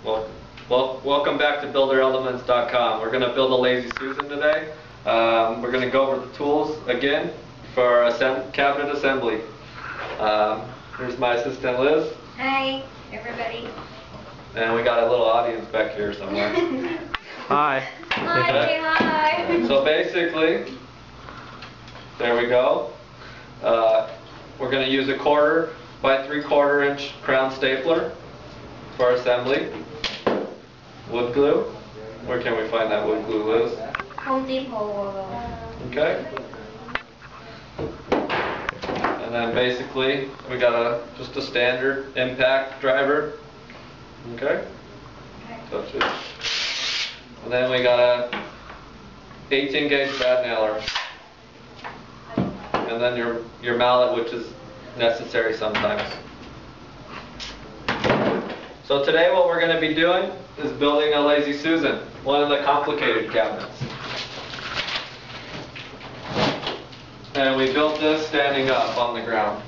Welcome back to BuilderElements.com. We're going to build a Lazy Susan today. We're going to go over the tools again for cabinet assembly. Here's my assistant Liz. Hi, everybody. And we got a little audience back here somewhere. Hi. Hi, hi. So basically, there we go. We're going to use a 1/4 by 3/4 inch crown stapler for assembly. Wood glue. Where can we find that wood glue, Liz? Home Depot. Okay. And then basically we got just a standard impact driver. Okay. That's it. And then we got a 18 gauge brad nailer. And then your mallet, which is necessary sometimes. So today what we're going to be doing is building a Lazy Susan, one of the complicated cabinets. And we built this standing up on the ground.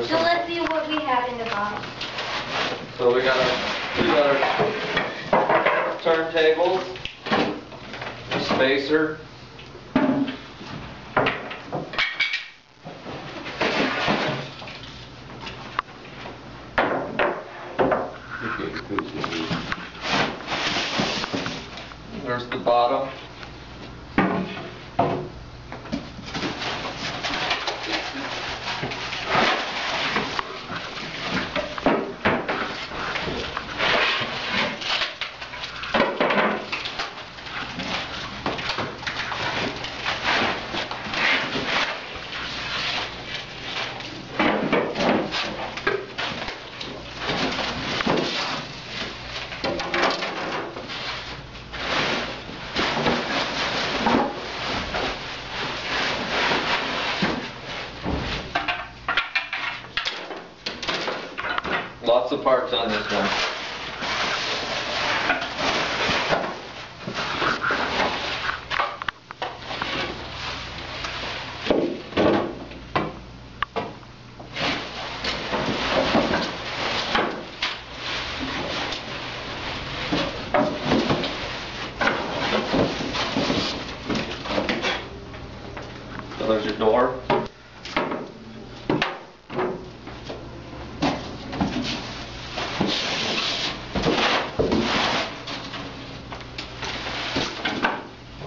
So let's see what we have in the box. So we got our turntables, a spacer, there's the bottom. Lots of parts on this one. So there's your door.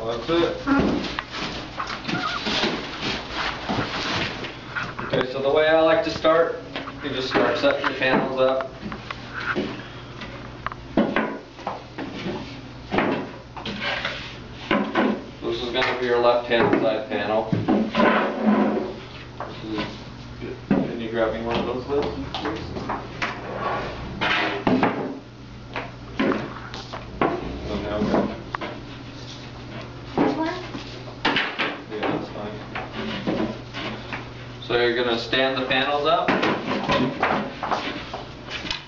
That's it. Okay, so the way I like to start, you just start setting your panels up. This is going to be your left-hand side panel. Can you grab me one of those, Liz, please? So you're going to stand the panels up.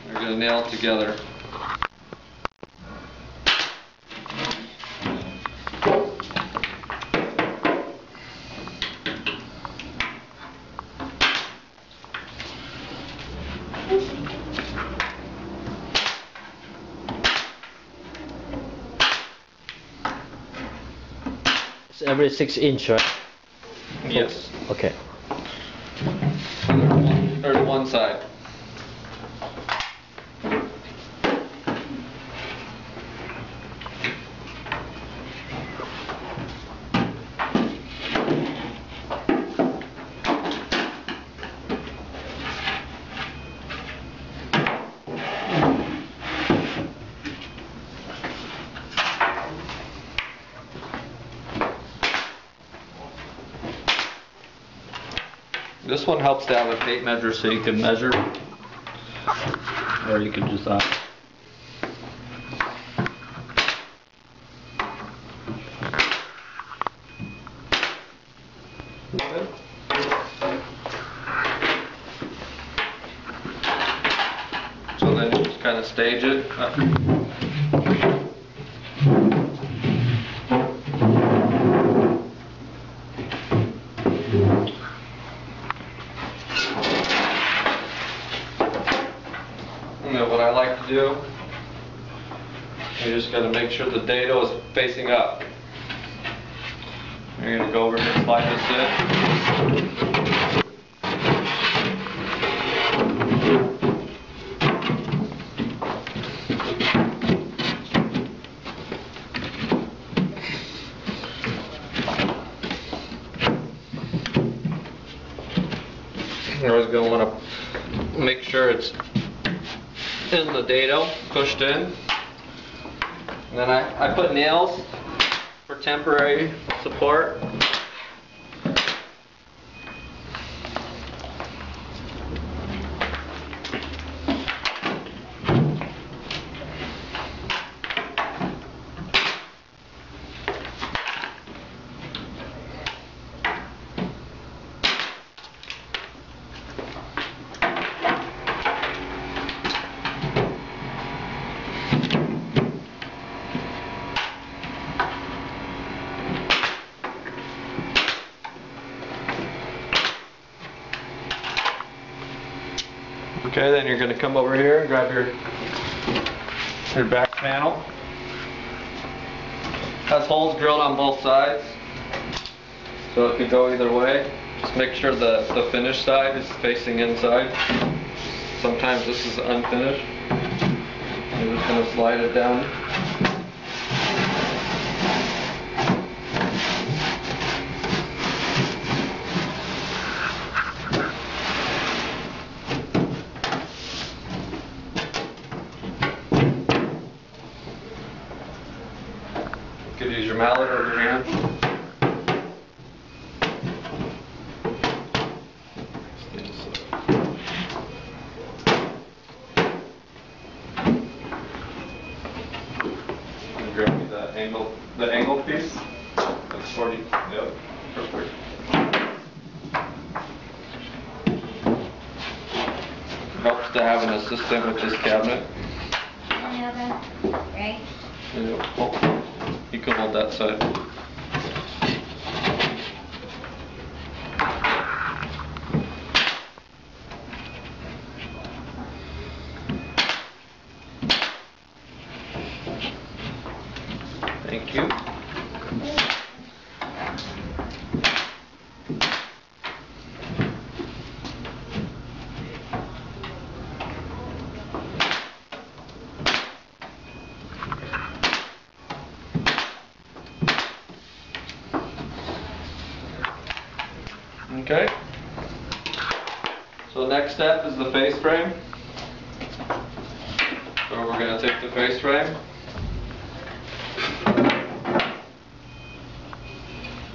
You're going to nail it together. It's every 6 inch, right? Yes. Okay. Or one side. This one helps to have a tape measure so you can measure, or you can just Okay. So then you just kind of stage it. You know what I like to do? You're just going to make sure the dado is facing up. You're going to go over here and slide this in. You're always going to want to make sure it's in the dado, pushed in. And then I put nails for temporary support. Okay, then you're going to come over here and grab your back panel. Has holes drilled on both sides, so it could go either way. Just make sure the finished side is facing inside. Sometimes this is unfinished. You're just going to slide it down. You could use your mallet or your hand. Grab me the angle piece. That's 40. Yep, perfect. Helps to have an assistant with this cabinet. Right? Yep. Oh, you can hold that side. Thank you. Okay. So next step is the face frame. So we're going to take the face frame.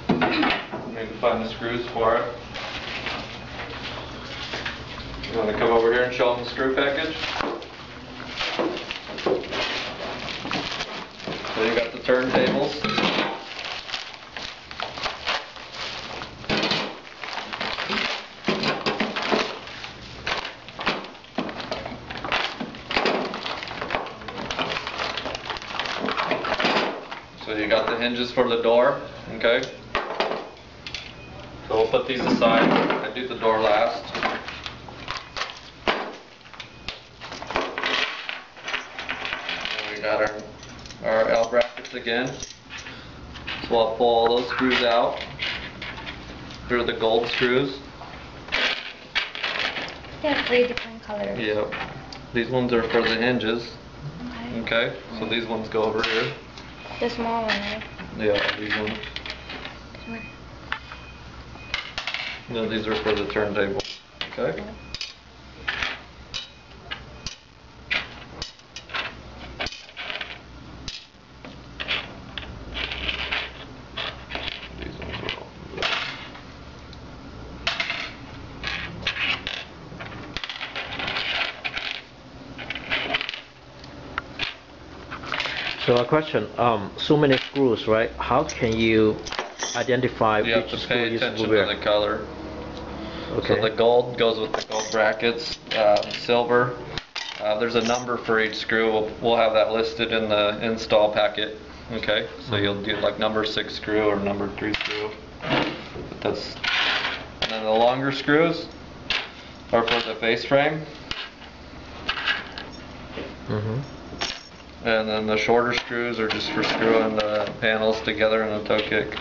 We need to find the screws for it. You want to come over here and show them the screw package? So you got the turntables. So you got the hinges for the door, okay? So we'll put these aside. I do the door last. And we got our L brackets again. So I'll pull all those screws out. Here are the gold screws. They have 3 different colors. Yep. These ones are for the hinges. Okay. So these ones go over here. The small one, right? Yeah, these ones. This one. No, these are for the turntable. Okay. These ones are all. So a question, so many screws, right? How can you identify You have which to screw pay is attention where? to the color. Okay. So the gold goes with the gold brackets, silver. There's a number for each screw. We'll have that listed in the install packet. Okay, so you'll do like number 6 screw or number 3 screw. But that's And then the longer screws are for the face frame. And then the shorter screws are just for screwing the panels together in the toe kick.